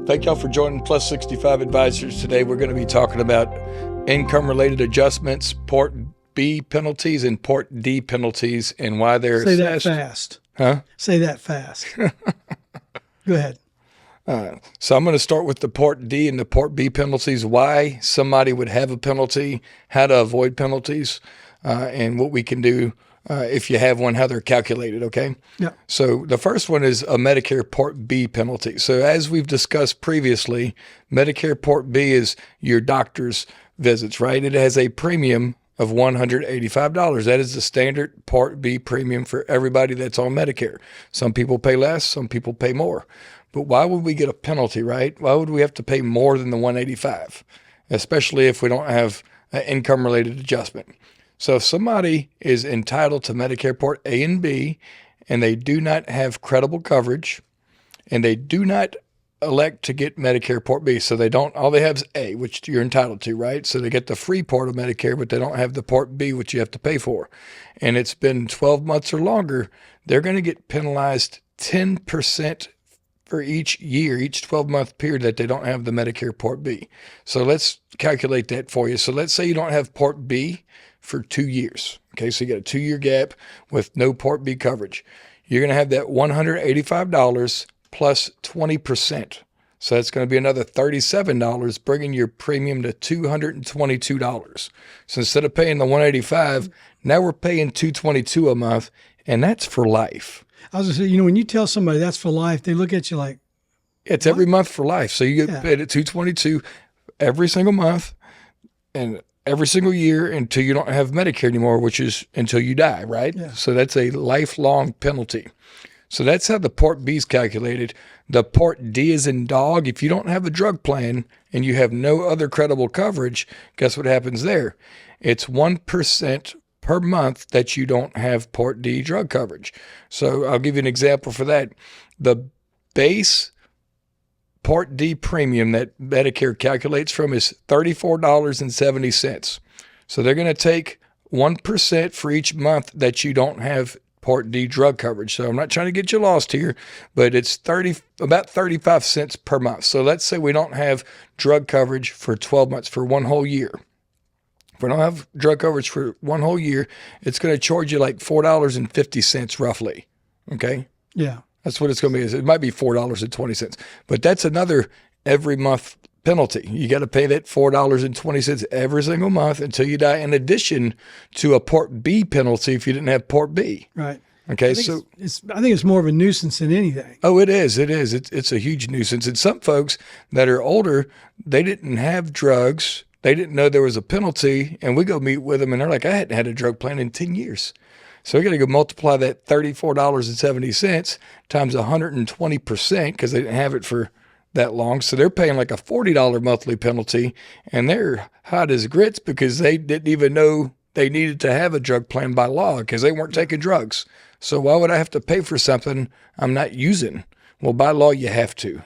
Thank y'all for joining Plus 65 Advisors. Today we're going to be talking about income-related adjustments, Part B penalties, and Part D penalties, and why they're assessed. Say that fast. Huh? Say that fast. Go ahead. So I'm going to start with the Part D and the Part B penalties, why somebody would have a penalty, how to avoid penalties, and what we can do if you have one, how they're calculated, okay? Yeah. So the first one is a Medicare Part B penalty. So as we've discussed previously, Medicare Part B is your doctor's visits, right? It has a premium of $185. That is the standard Part B premium for everybody that's on Medicare. Some people pay less, some people pay more. But why would we get a penalty, right? Why would we have to pay more than the $185, especially if we don't have an income-related adjustment? So if somebody is entitled to Medicare Part A and B, and they do not have credible coverage, and they do not elect to get Medicare Part B, so they don't, all they have is A, which you're entitled to, right? So they get the free part of Medicare, but they don't have the Part B, which you have to pay for. And it's been 12 months or longer, they're going to get penalized 10% for each year, each 12-month period that they don't have the Medicare Part B. So let's calculate that for you. So let's say you don't have Part B for 2 years. Okay, so you got a 2-year gap with no Part B coverage. You're going to have that $185 plus 20%. So that's going to be another $37, bringing your premium to $222. So instead of paying the $185, now we're paying $222 a month, and that's for life. I was going to say, when you tell somebody that's for life, they look at you like, it's what? Every month for life. So you get paid at $222 every single month and every single year until you don't have Medicare anymore, which is until you die, right? Yeah. So that's a lifelong penalty. So that's how the Part B is calculated. The Part D is in dog. If you don't have a drug plan and you have no other credible coverage, guess what happens there? It's 1% per month that you don't have Part D drug coverage. So I'll give you an example for that. The base Part D premium that Medicare calculates from is $34.70. So they're going to take 1% for each month that you don't have Part D drug coverage. So I'm not trying to get you lost here, but it's about 35 cents per month. So let's say we don't have drug coverage for 12 months, for one whole year. If we don't have drug coverage for one whole year, it's going to charge you like $4.50 roughly. Okay? Yeah. That's what it's going to be. It might be $4.20, but that's another every month penalty. You got to pay that $4.20 every single month until you die, in addition to a Part B penalty if you didn't have Part B. Right. Okay. I think it's more of a nuisance than anything. Oh, it is. It is. It's a huge nuisance. And some folks that are older, they didn't have drugs. They didn't know there was a penalty, and we go meet with them, and they're like, I hadn't had a drug plan in 10 years. So we got to go multiply that $34.70 times 120% because they didn't have it for that long. So they're paying like a $40 monthly penalty, and they're hot as grits because they didn't even know they needed to have a drug plan by law because they weren't taking drugs. So why would I have to pay for something I'm not using? Well, by law, you have to.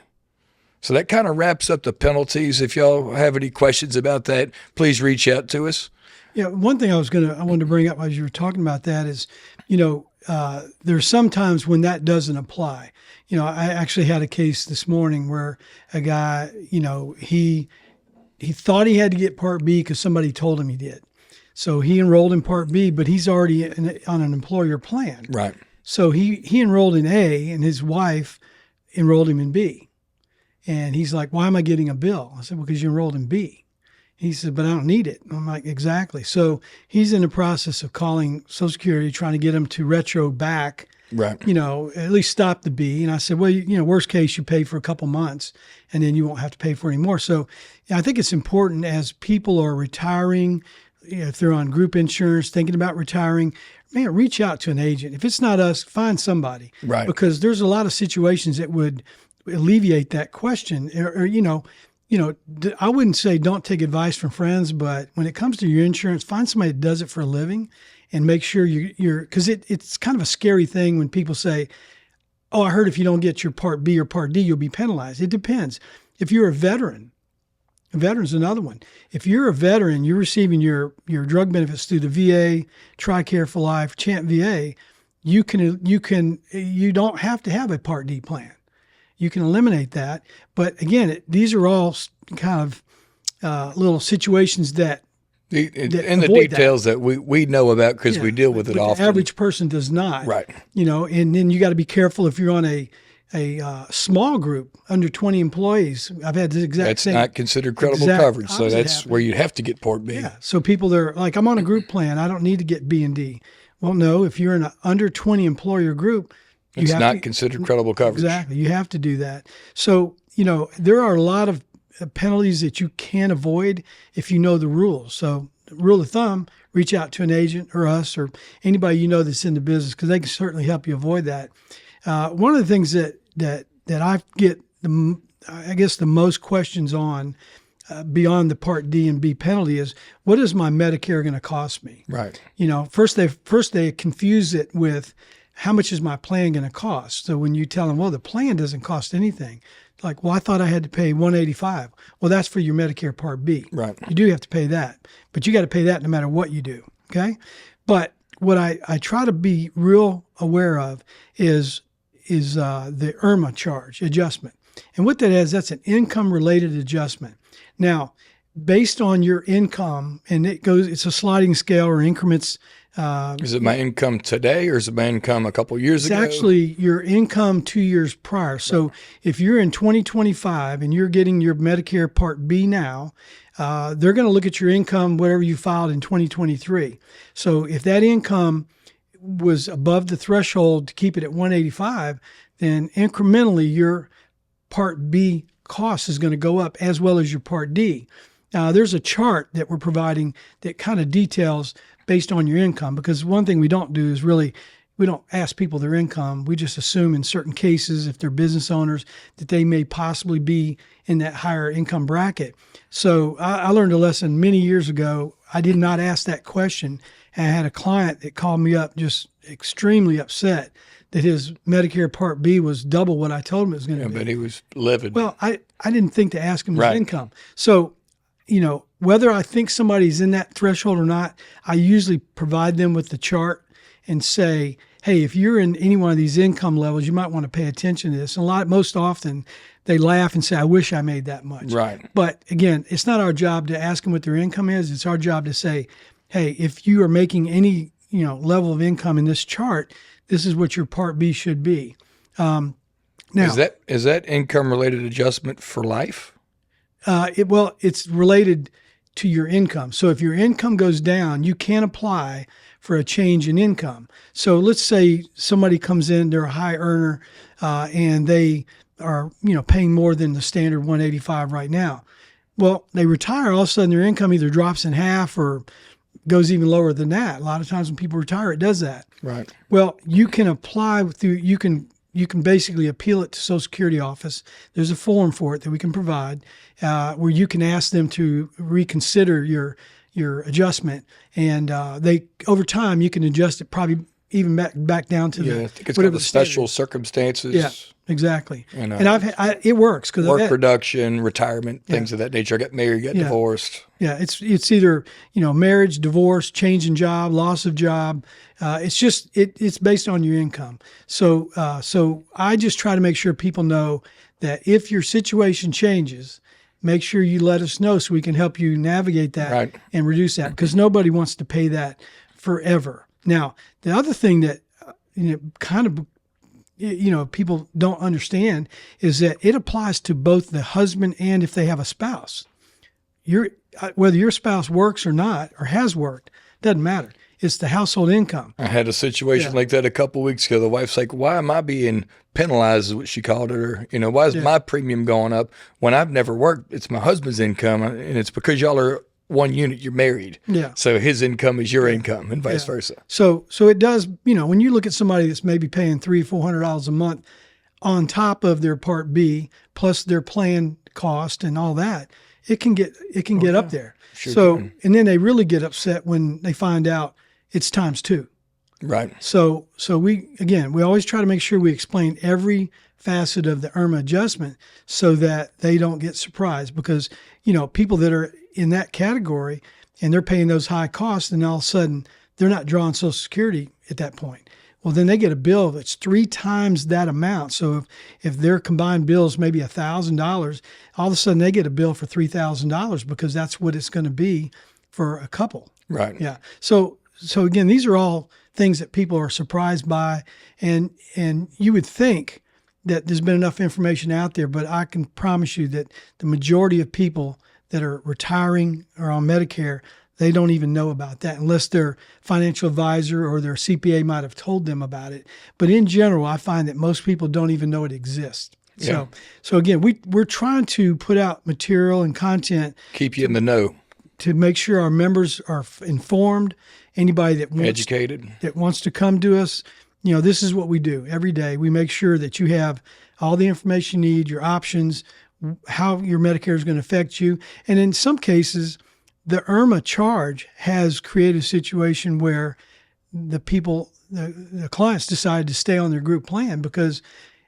So that kind of wraps up the penalties. If y'all have any questions about that, please reach out to us. Yeah, one thing I wanted to bring up as you were talking about that is, there's sometimes when that doesn't apply. I actually had a case this morning where a guy, he thought he had to get Part B because somebody told him he did. So he enrolled in Part B, but he's already on an employer plan. Right. So he enrolled in A, and his wife enrolled him in B. And he's like, why am I getting a bill? I said, well, because you enrolled in B. He said, but I don't need it. I'm like, exactly. So he's in the process of calling Social Security, trying to get him to retro back, right? At least stop the B. And I said, well, worst case, you pay for a couple months, and then you won't have to pay for it anymore. So I think it's important as people are retiring, if they're on group insurance, thinking about retiring, man, reach out to an agent. If it's not us, find somebody. Right. Because there's a lot of situations that would alleviate that question. I wouldn't say don't take advice from friends, but when it comes to your insurance, find somebody that does it for a living and make sure because it's kind of a scary thing when people say, oh, I heard if you don't get your Part B or Part D, you'll be penalized. It depends. If you're a veteran's another one. If you're a veteran, you're receiving your drug benefits through the VA, TRICARE for Life, Champ VA, you don't have to have a Part D plan. you can eliminate that. But again, these are all kind of little situations that and the details that we know about because we deal with it often. The average person does not. Right. And then you got to be careful if you're on a small group under 20 employees. I've had the exact same. That's not considered credible coverage. So that's where you have to get Part B. Yeah. So people that are like, I'm on a group plan. I don't need to get B and D. Well, no, if you're in an under 20 employer group, it's not considered credible coverage. Exactly. You have to do that. So, there are a lot of penalties that you can avoid if you know the rules. So, rule of thumb, reach out to an agent or us or anybody that's in the business because they can certainly help you avoid that. One of the things that I get, the most questions on beyond the Part D and B penalty is, what is my Medicare going to cost me? Right. First they confuse it with how much is my plan going to cost? So when you tell them, well, the plan doesn't cost anything. Like, well, I thought I had to pay $185. Well, that's for your Medicare Part B. Right. You do have to pay that, but you got to pay that no matter what you do. Okay. But what I try to be real aware of is the IRMAA charge adjustment. And what that is, that's an income related adjustment. Now, based on your income, and it's a sliding scale or increments. Is it my income today or is it my income a couple years ago? It's actually your income 2 years prior. So if you're in 2025 and you're getting your Medicare Part B now, they're going to look at your income, whatever you filed in 2023. So if that income was above the threshold to keep it at 185, then incrementally your Part B cost is going to go up as well as your Part D. There's a chart that we're providing that kind of details based on your income, because one thing we don't do is we don't ask people their income. We just assume in certain cases, if they're business owners, that they may possibly be in that higher income bracket. So I learned a lesson many years ago. I did not ask that question. And I had a client that called me up just extremely upset that his Medicare Part B was double what I told him it was going to be. But he was livid. Well, I didn't think to ask him his income. So, whether I think somebody's in that threshold or not, I usually provide them with the chart and say, hey, if you're in any one of these income levels, you might want to pay attention to this. And most often they laugh and say, I wish I made that much. Right. But again, it's not our job to ask them what their income is. It's our job to say, hey, if you are making any, level of income in this chart, this is what your Part B should be. Now, is that income related adjustment for life? It's related to your income. So if your income goes down, you can apply for a change in income. So let's say somebody comes in, they're a high earner, and they are, paying more than the standard 185 right now. Well, they retire, all of a sudden their income either drops in half or goes even lower than that. A lot of times when people retire, it does that. Right. Well, you can apply you can basically appeal it to Social Security office. There's a form for it that we can provide where you can ask them to reconsider your adjustment. And they over time, you can adjust it probably even back down to I think it's called the special circumstances. Yeah, exactly. And it works because work reduction, retirement, things of that nature. I got married, got divorced. Yeah, it's either marriage, divorce, change in job, loss of job. It's based on your income. So I just try to make sure people know that if your situation changes, make sure you let us know so we can help you navigate that and reduce that, because nobody wants to pay that forever. Now, the other thing that people don't understand is that it applies to both the husband and if they have a spouse. Whether your spouse works or not, or has worked, doesn't matter. It's the household income. I had a situation like that a couple of weeks ago. The wife's like, why am I being penalized, is what she called it, or, why is my premium going up when I've never worked? It's my husband's income, and it's because y'all are one unit, you're married. Yeah. So his income is your income and vice versa. So it does, when you look at somebody that's maybe paying $300-400 a month on top of their Part B plus their plan cost and all that, it can get up there. Sure. And then they really get upset when they find out it's times 2. Right. So we always try to make sure we explain every facet of the IRMAA adjustment so that they don't get surprised, because, people that are in that category and they're paying those high costs, and all of a sudden they're not drawing Social Security at that point. well, then they get a bill that's 3 times that amount. So if their combined bill is maybe $1,000, all of a sudden they get a bill for $3,000 because that's what it's going to be for a couple. Right. Yeah. So again, these are all things that people are surprised by, and you would think that there's been enough information out there, but I can promise you that the majority of people that are retiring or on Medicare, they don't even know about that unless their financial advisor or their CPA might have told them about it. But in general, I find that most people don't even know it exists. Yeah. So again, we're trying to put out material and content, Keep you in the know, to make sure our members are informed. Anybody that educated, that wants to come to us, this is what we do every day. We make sure that you have all the information you need, your options, how your Medicare is going to affect you. And in some cases, the IRMAA charge has created a situation where the clients decide to stay on their group plan because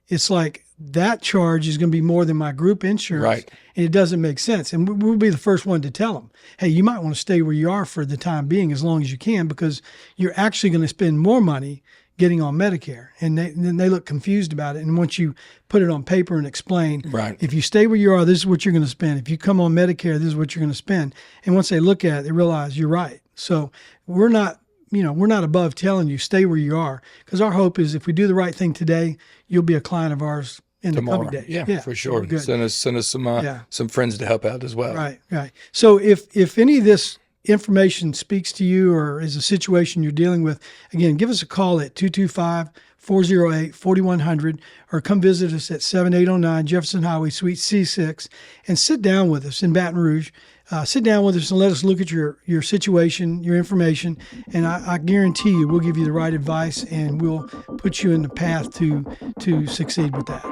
it's like that charge is going to be more than my group insurance. Right. And it doesn't make sense. And we'll be the first one to tell them, hey, you might want to stay where you are for the time being as long as you can, because you're actually going to spend more money getting on Medicare. And then they look confused about it. And once you put it on paper and explain, right, if you stay where you are, this is what you're going to spend. If you come on Medicare, this is what you're going to spend. And once they look at it, they realize you're right. So we're not above telling you stay where you are, because our hope is if we do the right thing today, you'll be a client of ours in tomorrow. The coming days. Yeah, for sure. Send us some friends to help out as well. Right. So if any of this information speaks to you or is a situation you're dealing with, again, give us a call at 225-408-4100 or come visit us at 7809 Jefferson Highway, Suite C6, and sit down with us in Baton Rouge. Sit down with us and let us look at your situation, your information, and I guarantee you we'll give you the right advice and we'll put you in the path to succeed with that.